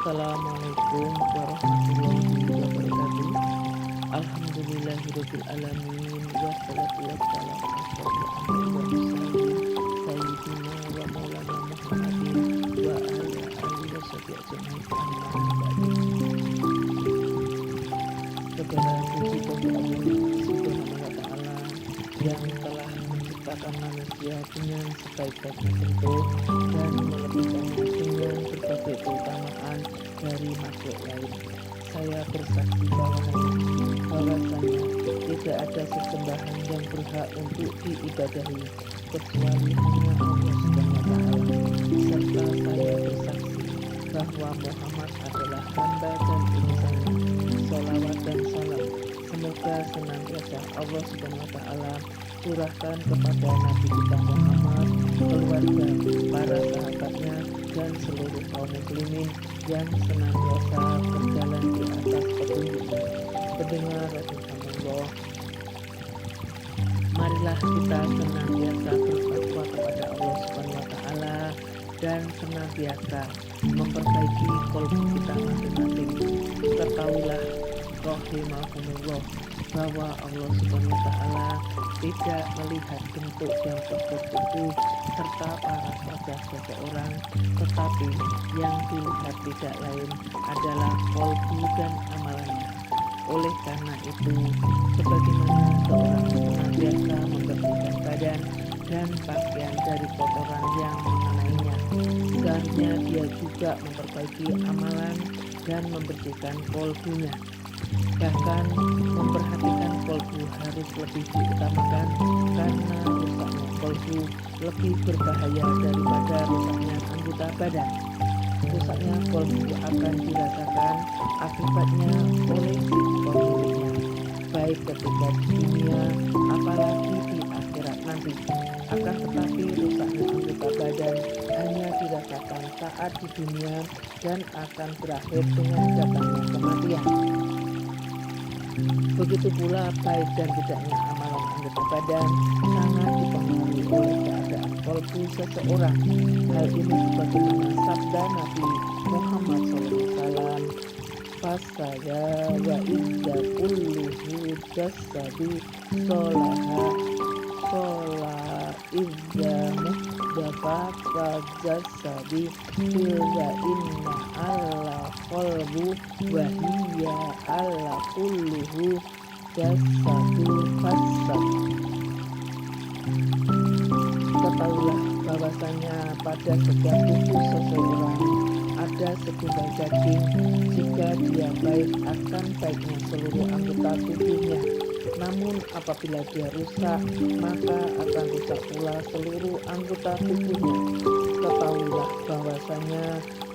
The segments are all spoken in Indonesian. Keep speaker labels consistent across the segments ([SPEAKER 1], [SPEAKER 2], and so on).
[SPEAKER 1] Assalamualaikum warahmatullahi wabarakatuh. Alhamdulillahirabbil alamin wassalatu wassalamu asyrofil anbiya'i wal mursalin sayyidina wa maulana Muhammadin wa ala alihi washabihi ajmain amma ba'du. Segala puji bagi Allah Subhanahu wa taala yang telah menciptakan manusia dengan sebaik-baiknya bentuk dan melebihkannya dengan berbagai keutamaan dari makhluk lain. Saya bersaksi bahwasanya tidak ada sesembahan yang berhak untuk diibadahi kecuali hanya Allah Subhanahu wa taala. Serta saya bersaksi bahwa Muhammad adalah hamba dan utusannya. Sholawat dan salam semoga senantiasa Allah Subhanahu wa taala curahkan kepada Nabi kita Muhammad, keluarga, para sahabatnya, dan seluruh kaum muslimin yang senantiasa berjalan di atas petunjuknya. Pendengar Rasulullah, marilah kita senantiasa bertakwa kepada Allah Subhanahu wa taala dan senantiasa memperbaiki kolbu kita masing-masing. Ketahuilah rahimakumullah bahwa Allah Subhanahu wa taala tidak melihat bentuk dan postur tubuh serta paras wajah seseorang, tetapi yang dilihat tidak lain adalah kolbu dan amalannya. Oleh karena itu, sebagaimana seorang senantiasa membersihkan badan dan pakaian dari kotoran yang mengenainya, seharusnya dia juga memperbaiki amalan dan membersihkan kolbunya. Bahkan memperhatikan kolbu harus lebih diutamakan karena rusaknya kolbu lebih berbahaya daripada rusaknya anggota badan. Rusaknya kolbu akan dirasakan akibatnya oleh si pemiliknya, baik ketika di dunia apalagi di akhirat nanti. Akan tetapi rusaknya anggota badan hanya dirasakan saat di dunia dan akan berakhir dengan datangnya kematian. Begitu pula baik dan tidaknya amalan anggota badan sangat dipengaruhi oleh keadaan kolbu seseorang. Hal ini sebagaimana sabda Nabi Muhammad SAW, "Fasaya wa idza kulluhu jasadu sholaha sholah idza muhdafa wa jasadi illa inna alla qalbu wa hiya alla kulluhu jasadu fasad." Ketahuilah bahwasanya pada setiap tubuh seseorang ada segumpal daging. Jika dia baik, akan baiknya seluruh anggota tubuhnya. Namun apabila dia rusak, maka akan rusak pula seluruh anggota tubuhnya. Ketahuilah bahwasanya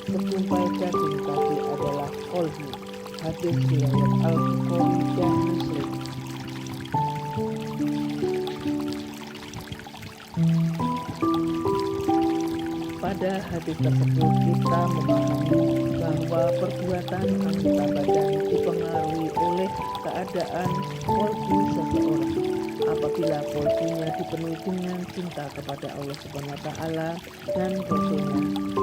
[SPEAKER 1] segumpal daging tadi adalah kolbu. Hadis riwayat Al-Bukhari dan Muslim. Pada hadis tersebut kita memahami bahwa perbuatan anggota badan dipengaruhi oleh keadaan kolbu seseorang. Apabila kolbunya dipenuhi dengan cinta kepada Allah Subhanahu wa taala dan Rasulnya,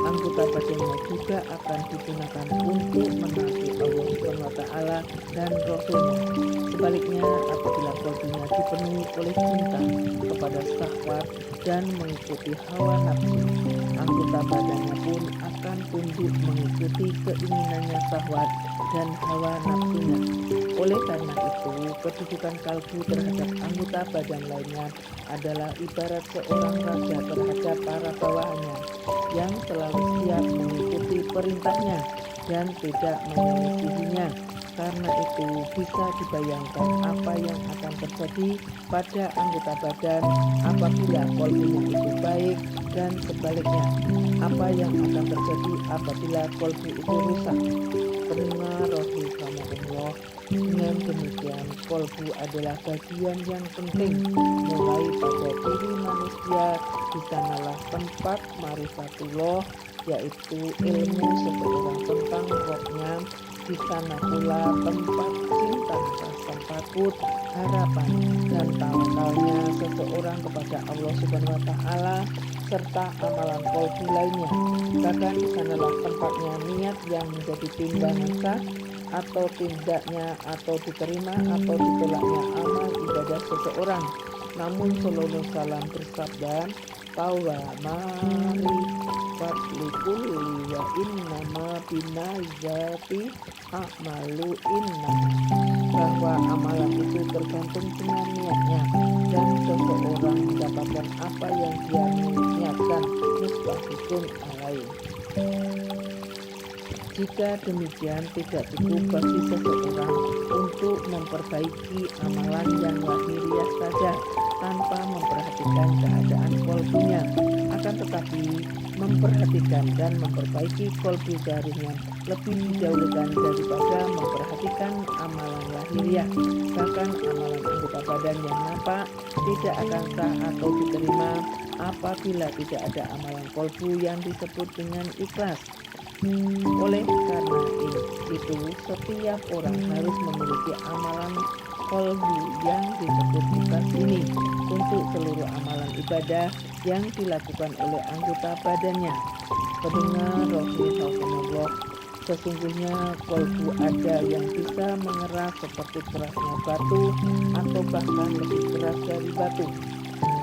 [SPEAKER 1] anggota badannya juga akan digunakan untuk menaati Allah Subhanahu wa taala dan Rasulnya. Sebaliknya, apabila kolbunya dipenuhi oleh cinta kepada syahwat dan mengikuti hawa nafsu, anggota badannya pun akan tunduk mengikuti keinginannya syahwat dan hawa nafsunya. Oleh karena itu, kedudukan kalbu terhadap anggota badan lainnya adalah ibarat seorang raja terhadap para bawahannya yang selalu siap mengikuti perintahnya dan tidak menyelisihinya. Karena itu bisa dibayangkan apa yang akan terjadi pada anggota badan apabila kolbunya itu baik, dan sebaliknya apa yang akan terjadi apabila kolbu itu rusak. Pendengar rahimakumullah, dengan demikian kolbu adalah bagian yang penting. Mulai pada diri manusia, di sanalah tempat marifatullah, yaitu ilmu seseorang tentang rohnya. Di sana pula tempat cinta, rasa takut, harapan, dan tawakalnya seseorang kepada Allah Subhanahu wa taala. serta amalan kolbu lainnya. Bahkan di sanalah tempatnya niat yang menjadi timbangan sah atau tidaknya, atau diterima atau ditolaknya amal ibadah seseorang. Namun Sallallahu Salam bersabda, bahwa mari fatlikuli wa innama binazati a'malu inna, bahwa amalan itu tergantung dengan niatnya dan seseorang mendapatkan apa yang dia niatkan. Mustahikun alaih. Jika demikian, tidak cukup bagi seseorang untuk memperbaiki amalan yang lahiriah saja tanpa memperhatikan keadaan kolbunya, akan tetapi memperhatikan dan memperbaiki kolbu zahirnya lebih didahulukan daripada memperhatikan amalan lahiriah. Bahkan amalan anggota badan yang nampak tidak akan sah atau diterima apabila tidak ada amalan kolbu yang disebut dengan ikhlas. Oleh karena itu, setiap orang harus memiliki amalan kolbu yang disebut ikhlas ini untuk seluruh amalan ibadah yang dilakukan oleh anggota badannya. Pendengar rahimahumullah, sesungguhnya kolbu ada yang bisa mengeras seperti kerasnya batu atau bahkan lebih keras dari batu.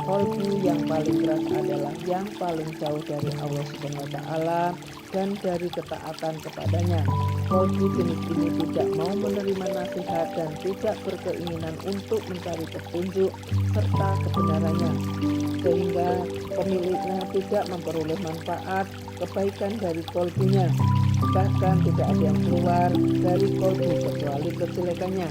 [SPEAKER 1] Kolbu yang paling keras adalah yang paling jauh dari Allah Subhanahu wa Ta'ala dan dari ketaatan kepadanya. Kolbu jenis ini tidak mau menerima nasihat dan tidak berkeinginan untuk mencari petunjuk serta kebenarannya, sehingga pemiliknya tidak memperoleh manfaat kebaikan dari kolbunya. Bahkan tidak ada yang keluar dari kolbu kecuali kejelekannya.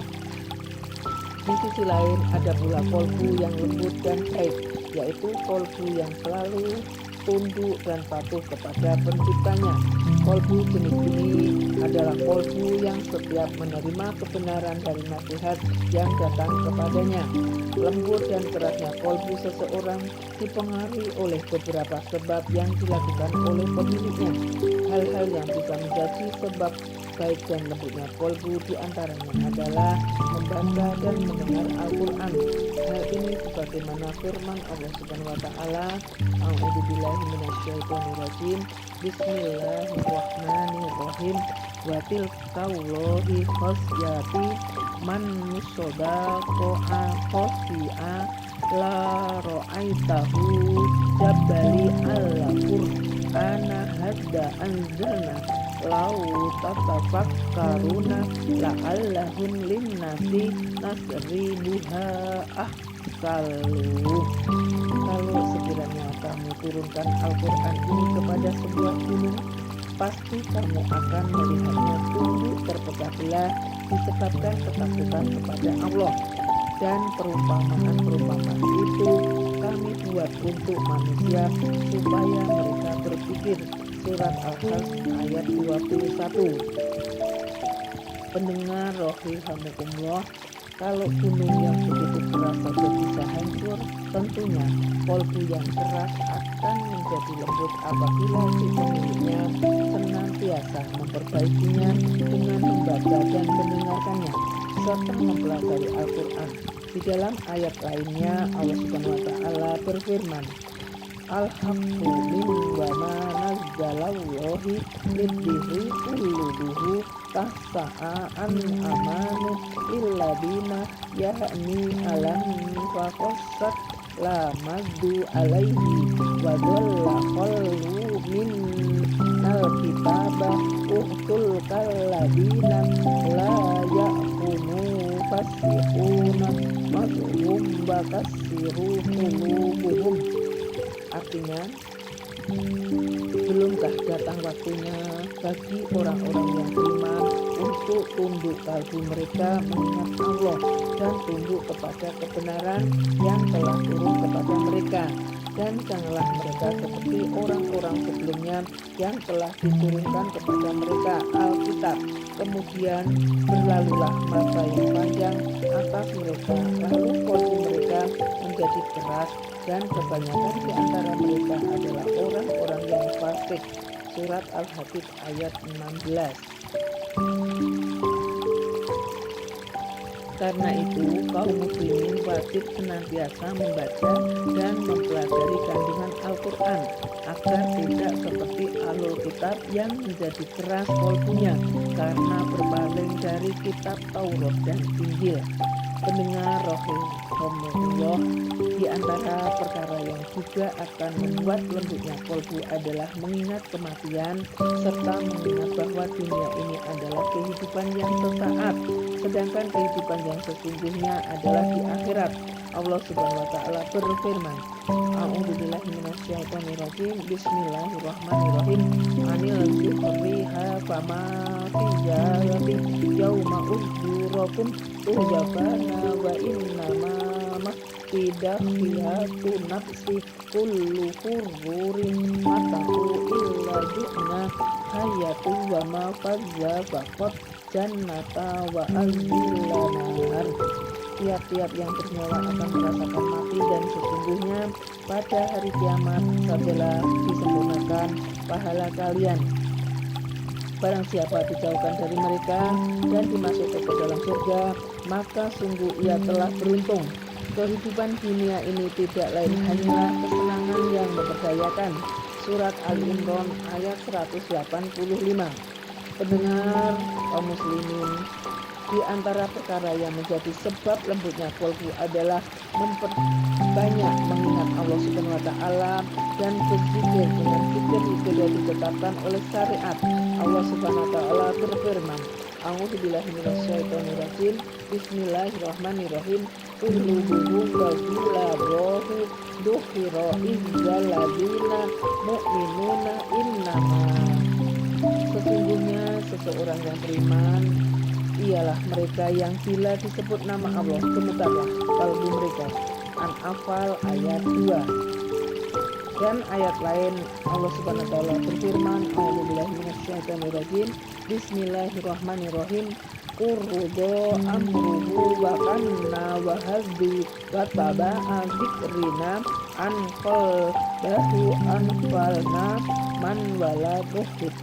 [SPEAKER 1] Di sisi lain ada pula kolbu yang lembut dan baik, yaitu kolbu yang selalu tunduk dan patuh kepada penciptanya. Kolbu jenis ini adalah kolbu yang setiap menerima kebenaran dari nasihat yang datang kepadanya. Lembut dan kerasnya kolbu seseorang dipengaruhi oleh beberapa sebab yang dilakukan oleh pemiliknya. Hal-hal yang bisa menjadi sebab baik dan lembutnya kolbu diantaranya adalah membaca dan mendengar Al-Quran. Hal ini sebagaimana firman Allah Subhanahu wa Ta'ala, A'udzubillahi minasyaitonirrajim, Bismillahirrahmanirrahim, wa tilkaullahi khosyati man musodaqo'a khosyi'a la ro'aitahu jabbali ala qur'ana hadda anzalna lau tatafakkaruna la'allahum linnasi nasribuha ahsalu. Kalau sekiranya kamu turunkan Al-Quran ini kepada sebuah gunung, pasti kamu akan melihatnya tunduk terpecah belah disebabkan ketakutan kepada Allah. Dan perumpamaan-perumpamaan itu kami buat untuk manusia supaya mereka berpikir. Surat Al-Hajj ayat 21. Pendengar rahimakumullah, kalau gunung yang begitu keras saja bisa hancur, tentunya kolbu yang keras akan menjadi lembut apabila si pemiliknya senantiasa memperbaikinya dengan membaca dan mendengarkannya serta mempelajari Al-Quran. Di dalam ayat lainnya Allah Subhanahu wa Ta'ala berfirman, Al-haqqu min wa ma nazzalallahu liddihi kulluhu tahsa'a an amanu illa bina ya'ni alam faqassat la maddu alaihi wa dhalla qallu min al-kitaba uhtul kalladina la ya'kunu fasihuna mazhum bakassiru qulubuhum. Artinya, belumkah datang waktunya bagi orang-orang yang beriman untuk tunduk kalbu mereka mengingat Allah dan tunduk kepada kebenaran yang telah turun kepada mereka, dan janganlah mereka seperti orang-orang sebelumnya yang telah diturunkan kepada mereka Alkitab. Kemudian berlalulah masa yang panjang atas mereka, lalu kolbu mereka menjadi keras, dan kebanyakan di antara mereka adalah orang-orang yang fasik. Surat Al-Hadid ayat 16. Karena itu, kaum muslimin wajib senantiasa membaca dan mempelajari kandungan Al-Quran agar tidak seperti Ahlul Kitab yang menjadi keras kolbunya karena berpaling dari kitab Taurat dan Injil. Pendengar rahimahumullah, di antara perkara yang juga akan membuat lembutnya kolbu adalah mengingat kematian serta mengingat bahwa dunia ini adalah kehidupan yang sesaat, sedangkan kehidupan yang sesungguhnya adalah di akhirat. Allah Subhanahu wa taala berfirman, A'udzubillahi minasyaitonirrajim. Bismillahirrahmanirrahim. Anil dzikriha fama fiyati yauma uzdurakum ujabana wa innama tidak khiyatu nafsi kullu hurrurin mataku illa ju'na hayatu wa ma fazza faqat jannata wa azzilanar. Tiap-tiap yang bernyawa akan merasakan mati, dan sesungguhnya pada hari kiamat sajalah disempurnakan pahala kalian. Barang siapa dijauhkan dari mereka dan dimasukkan ke dalam surga, maka sungguh ia telah beruntung. Kehidupan dunia ini tidak lain hanyalah kesenangan yang memperdayakan. Surat Al-Imran ayat 185. Pendengar kaum muslimin, di antara perkara yang menjadi sebab lembutnya kolbu adalah memperbanyak mengingat Allah Subhanahu wa taala dan berzikir dengan zikir yang ditetapkan oleh syariat. Allah Subhanahu wa taala berfirman, A'udzubillahi minasyaitonirrajim. Bismillahirrahmanirrahim. Qulubuhum wazularohu dukhiro izzaladina mu'minuna innama. Sesungguhnya seseorang yang beriman ialah mereka yang bila disebut nama Allah gemetarlah kalbu mereka. An-Anfal ayat 2. Dan ayat lain Allah Subhanahu wa taala berfirman, A'udzubillahi minasyaitonirrajim. Bismillahirrahmanirrahim. Qurrudo amruhu wa kanna wa haddi wa taba'a dzikrina anqal bahu anfalna man wala buhid.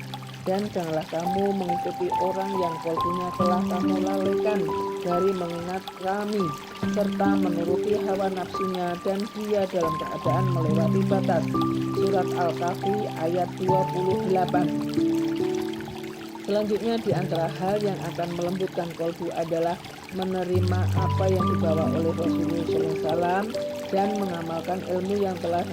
[SPEAKER 1] Dan janganlah kamu mengikuti orang yang kolbunya telah kamu lalaikan dari mengingat kami, serta menuruti hawa nafsunya, dan dia dalam keadaan melewati batas. Surat Al-Kahfi ayat 28. Selanjutnya, di antara hal yang akan melembutkan kolbu adalah menerima apa yang dibawa oleh Rasulullah SAW dan mengamalkan ilmu yang telah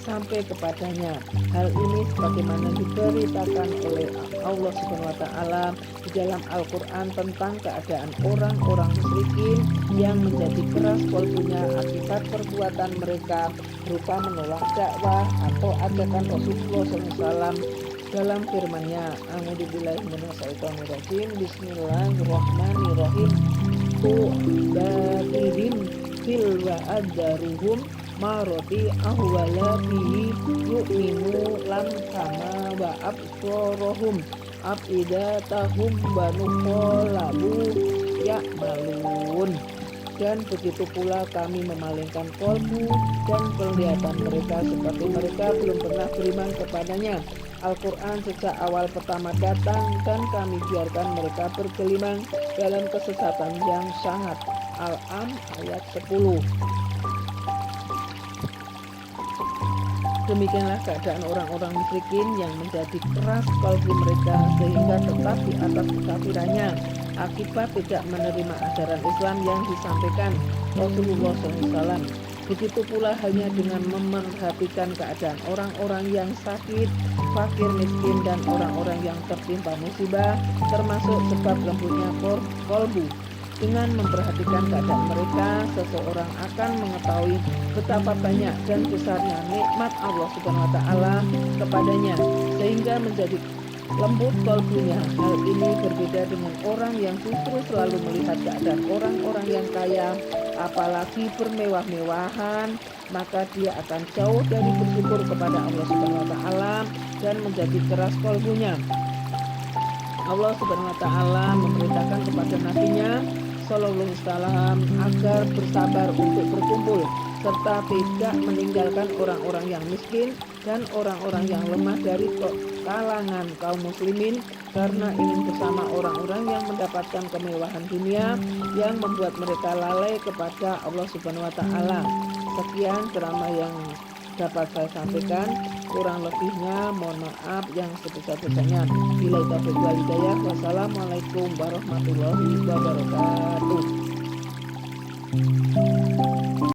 [SPEAKER 1] sampai kepadanya. Hal ini sebagaimana diberitakan oleh Allah Subhanahu wa taala di dalam Al-Qur'an tentang keadaan orang-orang musyrikin yang menjadi keras kolbunya akibat perbuatan mereka berupa menolak dakwah atau ajakan Rasulullah SAW dalam firman-Nya, A'udzubillahi minasyaitonirrajim. Bismillahirrahmanirrahim. Tu'badihim fil wa'adaruhum maroti ahwala bihi yu'minu lam kama wa absorohum abidatahum wa nuqolabu ya'malun. Dan begitu pula kami memalingkan kolbu dan penglihatan mereka seperti mereka belum pernah beriman kepadanya. Al-Quran sejak awal pertama datang dan kami biarkan mereka bergelimang dalam kesesatan yang sangat. Al-Am ayat 10. Demikianlah keadaan orang-orang musyrikin yang menjadi keras kalbu mereka sehingga tetap di atas kekafirannya akibat tidak menerima ajaran Islam yang disampaikan Rasulullah SAW. Begitu pula halnya dengan memerhatikan keadaan orang-orang yang sakit, fakir, miskin, dan orang-orang yang tertimpa musibah, termasuk sebab lembutnya kolbu. Dengan memperhatikan keadaan mereka, seseorang akan mengetahui betapa banyak dan besarnya nikmat Allah Subhanahu wa taala kepadanya sehingga menjadi lembut kolbunya. Hal ini berbeda dengan orang yang justru selalu melihat keadaan orang-orang yang kaya, apalagi bermewah-mewahan, maka dia akan jauh dari bersyukur kepada Allah Subhanahu wa taala dan menjadi keras kolbunya. Allah Subhanahu wa taala memerintahkan kepada nabinya Sallallahu alaihi wasallam agar bersabar untuk berkumpul serta tidak meninggalkan orang-orang yang miskin dan orang-orang yang lemah dari kalangan kaum muslimin karena ingin bersama orang-orang yang mendapatkan kemewahan dunia yang membuat mereka lalai kepada Allah Subhanahu wa taala. Sekian ceramah yang dapat saya sampaikan, kurang lebihnya mohon maaf yang sebesar-besarnya. Bila taufiq wal hidayah. Wassalamualaikum warahmatullahi wabarakatuh.